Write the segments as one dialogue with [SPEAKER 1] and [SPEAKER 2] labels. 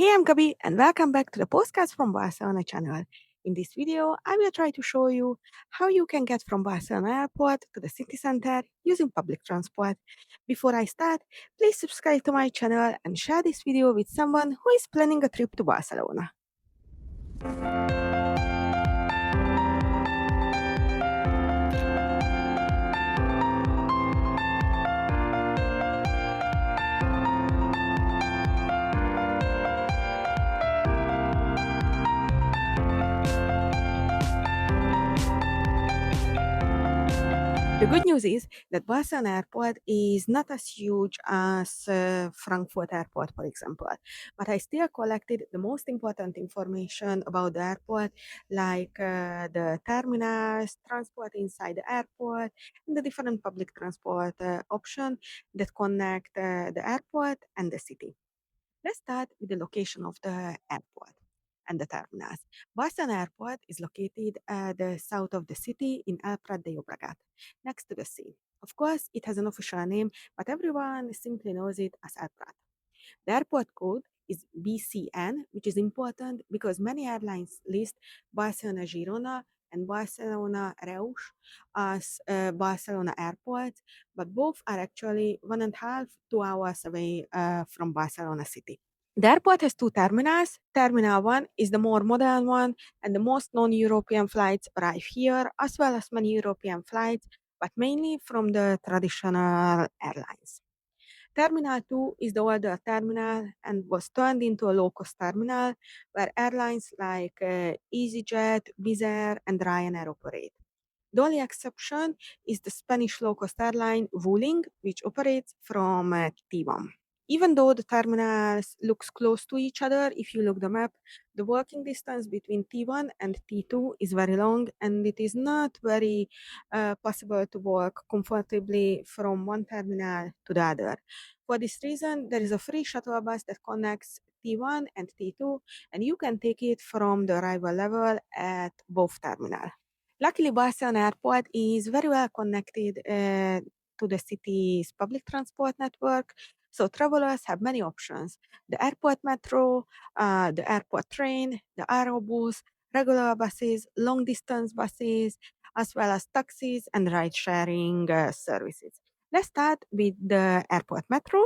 [SPEAKER 1] Hey, I'm Gabi, and welcome back to the Postcards from Barcelona channel. In this video, I will try to show you how you can get from Barcelona Airport to the city center using public transport. Before I start, please subscribe to my channel and share this video with someone who is planning a trip to Barcelona. The good news is that Barcelona Airport is not as huge as Frankfurt Airport, for example, but I still collected the most important information about the airport, like the terminals, transport inside the airport, and the different public transport options that connect the airport and the city. Let's start with the location of the airport and the terminals. Barcelona Airport is located at the south of the city in El Prat next to the sea. Of course, it has an official name, but everyone simply knows it as El Prat. The airport code is BCN, which is important because many airlines list Barcelona Girona and Barcelona Reus as Barcelona Airport, but both are actually 1.5 to 2 hours away from Barcelona city. The airport has two terminals. Terminal 1 is the more modern one, and the most non-European flights arrive here, as well as many European flights, but mainly from the traditional airlines. Terminal 2 is the older terminal and was turned into a low-cost terminal where airlines like EasyJet, Wizz Air, and Ryanair operate. The only exception is the Spanish low-cost airline Vueling, which operates from T1. Even though the terminals looks close to each other, if you look the map, the walking distance between T1 and T2 is very long, and it is not very possible to walk comfortably from one terminal to the other. For this reason, there is a free shuttle bus that connects T1 and T2, and you can take it from the arrival level at both terminals. Luckily, Barcelona Airport is very well connected to the city's public transport network, so travelers have many options. The airport metro, the airport train, the AeroBus, regular buses, long distance buses, as well as taxis and ride sharing services. Let's start with the airport metro.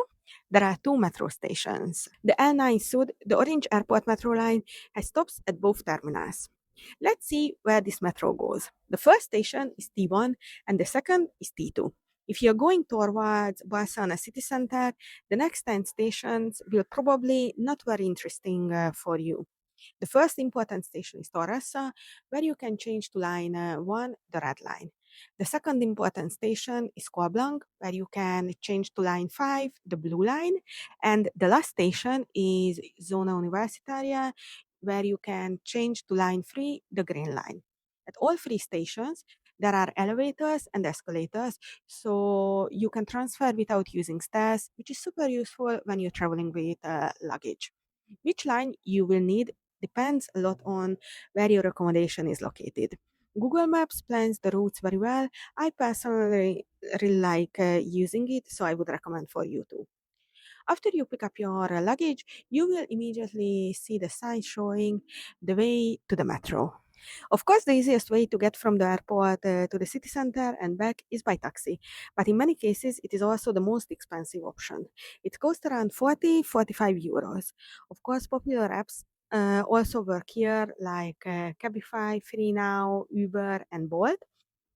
[SPEAKER 1] There are two metro stations. The L9 Sud, the orange airport metro line, has stops at both terminals. Let's see where this metro goes. The first station is T1 and the second is T2. If you're going towards Barcelona city center, the next 10 stations will probably not very interesting for you. The first important station is Torrassa, where you can change to line 1, the red line. The second important station is Coablanc, where you can change to line 5, the blue line. And the last station is Zona Universitaria, where you can change to line 3, the green line. At all three stations, there are elevators and escalators, so you can transfer without using stairs, which is super useful when you're traveling with luggage. Which line you will need depends a lot on where your accommodation is located. Google Maps plans the routes very well. I personally really like using it, so I would recommend for you too. After you pick up your luggage, you will immediately see the sign showing the way to the metro. Of course, the easiest way to get from the airport to the city center and back is by taxi, but in many cases, it is also the most expensive option. It costs around 45 euros. Of course, popular apps also work here, like Cabify, Free Now, Uber, and Bolt.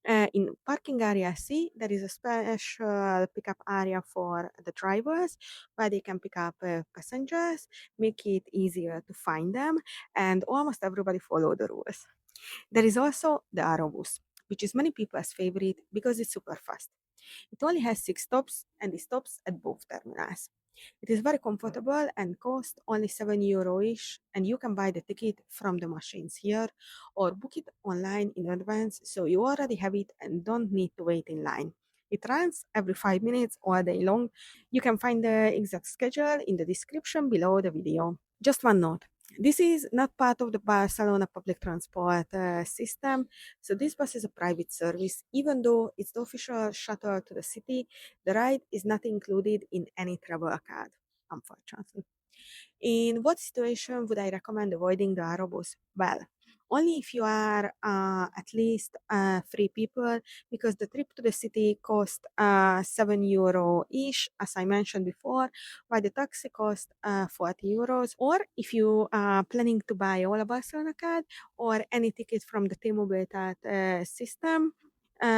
[SPEAKER 1] In parking area C, there is a special pickup area for the drivers where they can pick up passengers, make it easier to find them, and almost everybody follow the rules. There is also the AeroBus, which is many people's favorite because it's super fast. It only has 6 stops and it stops at both terminals. It is very comfortable and costs only 7 euro-ish, and you can buy the ticket from the machines here or book it online in advance so you already have it and don't need to wait in line. It runs every 5 minutes all day long. You can find the exact schedule in the description below the video. Just one note. This is not part of the Barcelona public transport system, so this bus is a private service. Even though it's the official shuttle to the city, the ride is not included in any travel card, unfortunately. In what situation would I recommend avoiding the AeroBus? Well, only if you are at least three people, because the trip to the city cost €7 each, as I mentioned before, while the taxi cost €40. Or if you are planning to buy all a Barcelona card or any ticket from the T-Mobile system,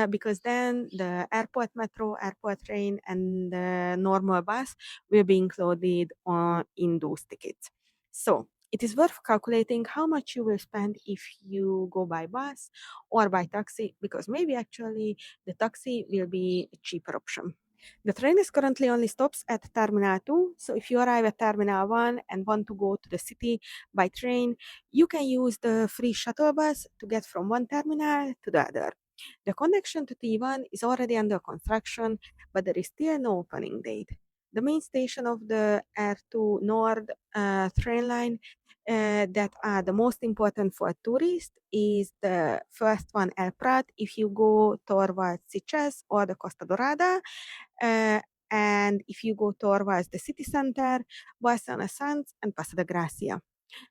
[SPEAKER 1] because then the airport metro, airport train, and the normal bus will be included in those tickets. So it is worth calculating how much you will spend if you go by bus or by taxi, because maybe actually the taxi will be a cheaper option. The train is currently only stops at Terminal 2, so if you arrive at Terminal 1 and want to go to the city by train, you can use the free shuttle bus to get from one terminal to the other. The connection to T1 is already under construction, but there is still no opening date. The main station of the R2 Nord train line that are the most important for tourists is the first one, El Prat, if you go towards Sitges or the Costa Dorada. And if you go towards the city center, Barcelona Sands and Paso de Gracia.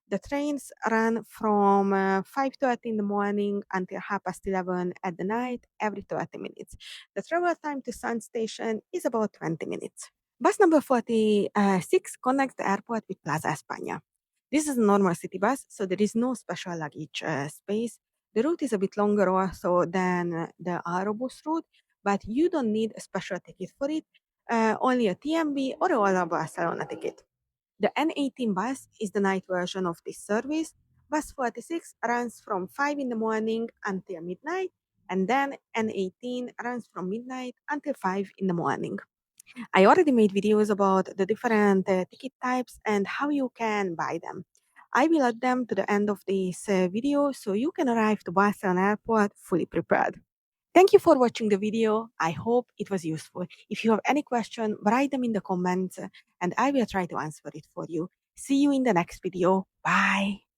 [SPEAKER 1] The trains run from 5:30 in the morning until 11:30 at the night, every 30 minutes. The travel time to Sun Station is about 20 minutes. Bus number 46 connects the airport with Plaza España. This is a normal city bus, so there is no special luggage space. The route is a bit longer also than the AeroBus route, but you don't need a special ticket for it, only a TMB or a Walla Barcelona ticket. The N18 bus is the night version of this service. Bus 46 runs from 5 in the morning until midnight, and then N18 runs from midnight until 5 in the morning. I already made videos about the different ticket types and how you can buy them. I will add them to the end of this video so you can arrive to Barcelona Airport fully prepared. Thank you for watching the video. I hope it was useful. If you have any question, write them in the comments and I will try to answer it for you. See you in the next video. Bye.